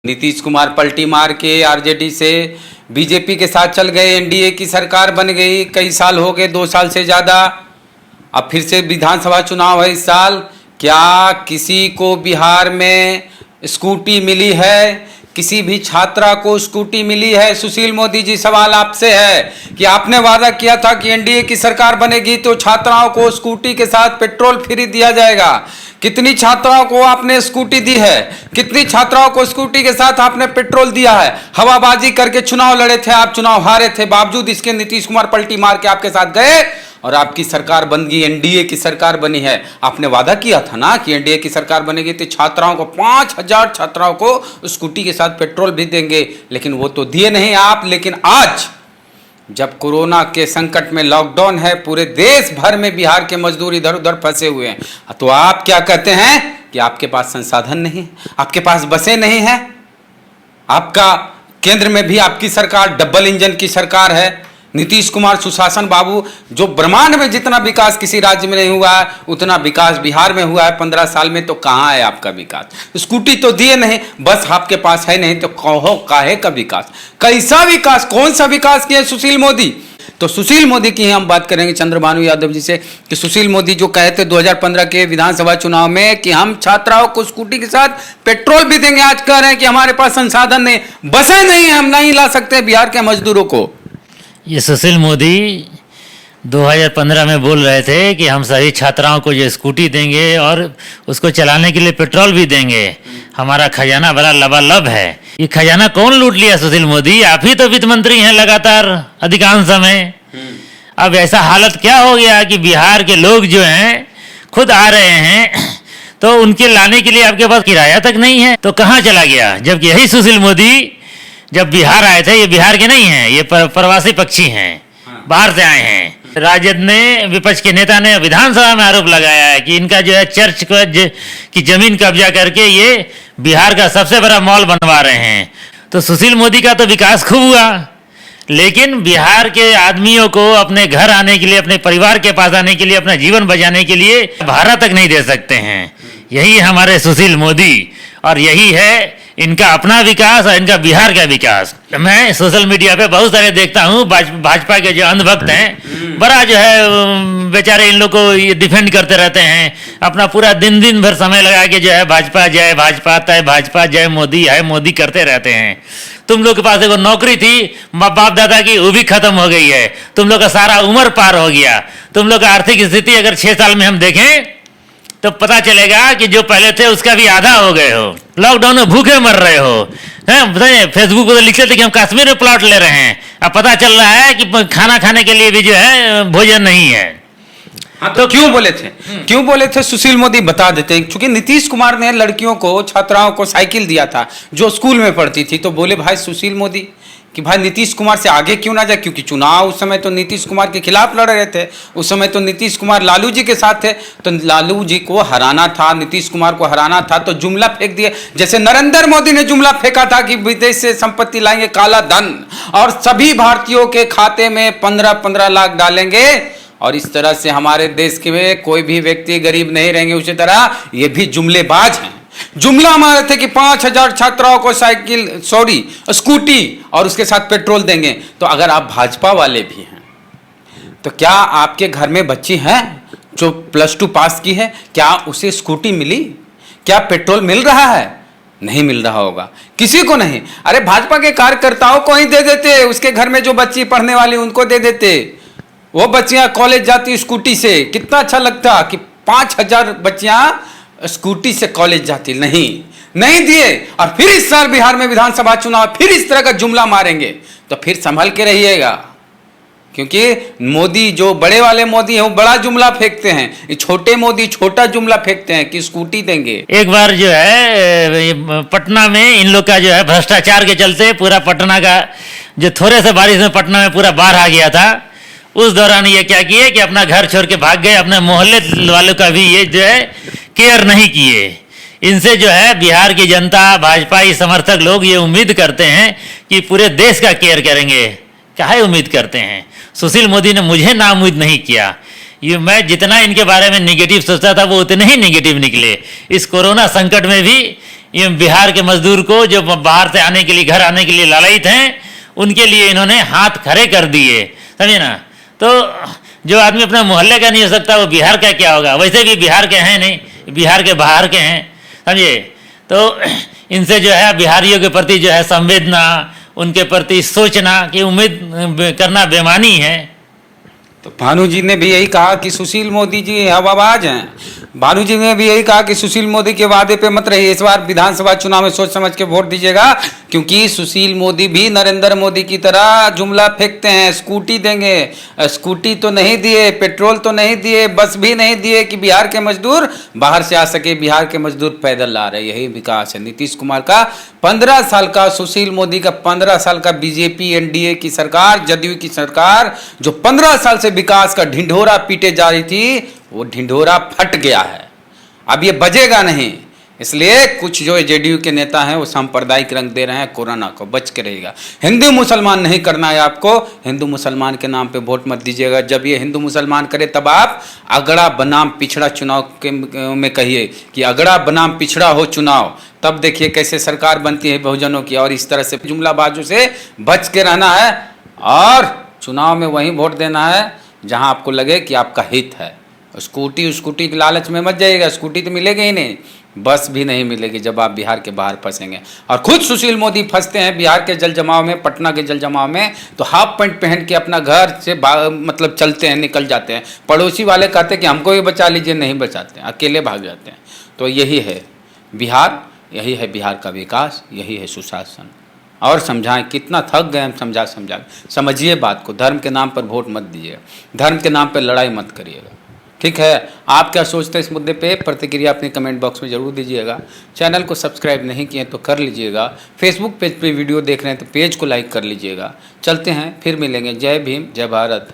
नीतीश कुमार पलटी मार के आरजेडी से बीजेपी के साथ चल गए, एनडीए की सरकार बन गई। कई साल हो गए, 2 साल से ज़्यादा। अब फिर से विधानसभा चुनाव है इस साल। क्या किसी को बिहार में स्कूटी मिली है? किसी भी छात्रा को स्कूटी मिली है? सुशील मोदी जी, सवाल आपसे है कि आपने वादा किया था कि एनडीए की सरकार बनेगी तो छात्राओं को स्कूटी के साथ पेट्रोल फ्री दिया जाएगा। कितनी छात्राओं को आपने स्कूटी दी है? कितनी छात्राओं को स्कूटी के साथ आपने पेट्रोल दिया है? हवाबाजी करके चुनाव लड़े थे आप, चुनाव हारे थे, बावजूद इसके नीतीश कुमार पलटी मार के आपके साथ गए और आपकी सरकार बन गई, एनडीए की सरकार बनी है। आपने वादा किया था ना कि एनडीए की सरकार बनेगी तो छात्राओं को 5000 छात्राओं को स्कूटी के साथ पेट्रोल भी देंगे, लेकिन वो तो दिए नहीं आप। लेकिन आज जब कोरोना के संकट में लॉकडाउन है, पूरे देश भर में बिहार के मजदूर इधर उधर फंसे हुए हैं, तो आप क्या कहते हैं कि आपके पास संसाधन नहीं, आपके पास बसें नहीं है। आपका केंद्र में भी आपकी सरकार डबल इंजन की सरकार है। नीतीश कुमार सुशासन बाबू, जो ब्रह्मांड में जितना विकास किसी राज्य में नहीं हुआ है उतना विकास बिहार में हुआ है 15 साल में। तो कहाँ है आपका विकास? स्कूटी तो दिए नहीं, बस आपके पास है नहीं, तो कहो काहे का विकास? कैसा विकास? कौन सा विकास किया सुशील मोदी? तो सुशील मोदी की हम बात करेंगे चंद्रभानु यादव जी से कि सुशील मोदी जो कहे थे 2015 के विधानसभा चुनाव में कि हम छात्राओं को स्कूटी के साथ पेट्रोल भी देंगे, आज कह रहे हैं कि हमारे पास संसाधन नहीं, बसें नहीं है, हम नहीं ला सकते बिहार के मजदूरों को। ये सुशील मोदी 2015 में बोल रहे थे कि हम सभी छात्राओं को जो स्कूटी देंगे और उसको चलाने के लिए पेट्रोल भी देंगे, हमारा खजाना बड़ा लबालब है। ये खजाना कौन लूट लिया? सुशील मोदी, आप ही तो वित्त मंत्री हैं लगातार अधिकांश समय। अब ऐसा हालत क्या हो गया कि बिहार के लोग जो हैं खुद आ रहे हैं तो उनके लाने के लिए आपके पास किराया तक नहीं है, तो कहाँ चला गया? जबकि यही सुशील मोदी जब बिहार आए थे, ये बिहार के नहीं हैं, ये प्रवासी पक्षी हैं, बाहर से आए हैं। राजद ने, विपक्ष के नेता ने विधानसभा में आरोप लगाया है कि इनका जो है चर्च की जमीन कब्जा करके ये बिहार का सबसे बड़ा मॉल बनवा रहे हैं। तो सुशील मोदी का तो विकास खूब हुआ, लेकिन बिहार के आदमियों को अपने घर आने के लिए, अपने परिवार के पास आने के लिए, अपना जीवन बचाने के लिए भाड़ा तक नहीं दे सकते हैं। यही है हमारे सुशील मोदी और यही है इनका अपना विकास और इनका बिहार का विकास। मैं सोशल मीडिया पे बहुत सारे देखता हूँ, भाजपा के जो अंधभक्त हैं, बड़ा जो है बेचारे इन लोग को ये डिफेंड करते रहते हैं, अपना पूरा दिन भर समय लगा के जो है भाजपा जय भाजपा, तय भाजपा, जय मोदी, है मोदी करते रहते हैं। तुम लोग के पास एक नौकरी थी बाप दादा की, वो भी खत्म हो गई है। तुम लोग का सारा उम्र पार हो गया। तुम लोग का आर्थिक स्थिति अगर 6 साल में हम देखें तो पता चलेगा कि जो पहले थे उसका भी आधा हो गए हो। लॉकडाउन में भूखे मर रहे हो, हैं? बताइए, फेसबुक पर तो लिखते थे कि हम कश्मीर में प्लॉट ले रहे हैं, अब पता चल रहा है कि खाना खाने के लिए भी जो है भोजन नहीं है। हाँ, तो क्यों बोले थे? क्यों बोले थे सुशील मोदी? बता देते हैं। क्योंकि नीतीश कुमार ने लड़कियों को, छात्राओं को साइकिल दिया था जो स्कूल में पढ़ती थी, तो बोले भाई सुशील मोदी कि भाई नीतीश कुमार से आगे क्यों ना जाए, क्योंकि चुनाव उस समय तो नीतीश कुमार के खिलाफ लड़ रहे थे। उस समय तो नीतीश कुमार लालू जी के साथ थे, तो लालू जी को हराना था, नीतीश कुमार को हराना था, तो जुमला फेंक दिए। जैसे नरेंद्र मोदी ने जुमला फेंका था कि विदेश से संपत्ति लाएंगे, काला धन, और सभी भारतीयों के खाते में 15-15 लाख डालेंगे और इस तरह से हमारे देश के कोई भी व्यक्ति गरीब नहीं रहेंगे। उसी तरह ये भी जुमलेबाज हैं। जुमला मारे थे कि 5000 छात्राओं को स्कूटी और उसके साथ पेट्रोल देंगे। तो अगर आप भाजपा वाले भी हैं तो क्या आपके घर में बच्ची है जो +2 पास की है? क्या उसे स्कूटी मिली? क्या पेट्रोल मिल रहा है? नहीं मिल रहा होगा, किसी को नहीं। अरे भाजपा के कार्यकर्ताओं को ही दे देते, उसके घर में जो बच्ची पढ़ने वाली उनको दे देते, वो बच्चियां कॉलेज जाती स्कूटी से। कितना अच्छा लगता कि 5000 बच्चियां स्कूटी से कॉलेज जाती। नहीं दिए। और फिर इस साल बिहार में विधानसभा चुनाव फिर इस तरह का जुमला मारेंगे तो फिर संभल के रहिएगा, क्योंकि मोदी जो बड़े वाले मोदी हैं वो बड़ा जुमला फेंकते हैं, ये छोटे मोदी छोटा जुमला फेंकते हैं कि स्कूटी देंगे। एक बार जो है पटना में इन लोग का जो है भ्रष्टाचार के चलते पूरा पटना का जो थोड़े से बारिश में पटना में पूरा बाढ़ आ गया था, उस दौरान ये क्या किए कि अपना घर छोड़ के भाग गए, अपने मोहल्ले वालों का भी ये जो है केयर नहीं किए। इनसे जो है बिहार की जनता, भाजपाई समर्थक लोग ये उम्मीद करते हैं कि पूरे देश का केयर करेंगे। काहे उम्मीद करते हैं? सुशील मोदी ने मुझे नाउम्मीद नहीं किया। ये मैं जितना इनके बारे में निगेटिव सोचता था वो उतने ही निगेटिव निकले। इस कोरोना संकट में भी ये बिहार के मजदूर को जो बाहर से आने के लिए, घर आने के लिए लालयित हैं, उनके लिए इन्होंने हाथ खड़े कर दिए, समझे ना। तो जो आदमी अपना मोहल्ले का नहीं हो सकता वो बिहार का क्या होगा। वैसे भी बिहार के हैं नहीं, बिहार के बाहर के हैं, समझे। तो इनसे जो है बिहारियों के प्रति जो है संवेदना, उनके प्रति सोचना कि उम्मीद करना बेमानी है। तो भानु जी ने भी यही कहा कि सुशील मोदी जी हवाबाज हैं। भानु जी ने भी यही कहा कि सुशील मोदी के वादे पे मत रहिए, इस बार विधानसभा चुनाव में सोच समझ के वोट दीजिएगा, क्योंकि सुशील मोदी भी नरेंद्र मोदी की तरह जुमला फेंकते हैं, स्कूटी देंगे। स्कूटी तो नहीं दिए, पेट्रोल तो नहीं दिए, बस भी नहीं दिए कि बिहार के मजदूर बाहर से आ सके। बिहार के मजदूर पैदल ला रहे, यही विकास है। नीतीश कुमार का 15 साल का, सुशील मोदी का 15 साल का, बीजेपी एनडीए की सरकार, जदयू की सरकार जो 15 साल से विकास का ढिंढोरा पीटे जा रही थी, वो ढिंढोरा फट गया है, अब ये बजेगा नहीं। इसलिए कुछ जो जेडीयू के नेता हैं वो सांप्रदायिक रंग दे रहे हैं कोरोना को, बच के रहेगा। हिंदू मुसलमान नहीं करना है आपको, हिंदू मुसलमान के नाम पे वोट मत दीजिएगा। जब ये हिंदू मुसलमान करे तब आप अगड़ा बनाम पिछड़ा चुनाव के में कहिए कि अगड़ा बनाम पिछड़ा हो चुनाव, तब देखिए कैसे सरकार बनती है बहुजनों की। और इस तरह से जुमलाबाजों से बच के रहना है और चुनाव में वहीं वोट देना है जहां आपको लगे कि आपका हित है। स्कूटी के लालच में मत जाइएगा, स्कूटी तो मिलेगी ही नहीं, बस भी नहीं मिलेगी जब आप बिहार के बाहर फंसेंगे। और खुद सुशील मोदी फंसते हैं बिहार के जल जमाव में, पटना के जल जमाव में, तो हाफ पैंट पहन के अपना घर से मतलब चलते हैं, निकल जाते हैं। पड़ोसी वाले कहते हैं कि हमको भी बचा लीजिए, नहीं बचाते हैं, अकेले भाग जाते हैं। तो यही है बिहार, यही है बिहार का विकास, यही है सुशासन। और समझाएं, कितना थक गए हम समझा समझिए बात को। धर्म के नाम पर वोट मत दीजिएगा, धर्म के नाम पर लड़ाई मत करिएगा, ठीक है। आप क्या सोचते हैं इस मुद्दे पे, प्रतिक्रिया अपने कमेंट बॉक्स में जरूर दीजिएगा। चैनल को सब्सक्राइब नहीं किए तो कर लीजिएगा। फेसबुक पेज पे वीडियो देख रहे हैं तो पेज को लाइक कर लीजिएगा। चलते हैं, फिर मिलेंगे। जय भीम, जय भारत।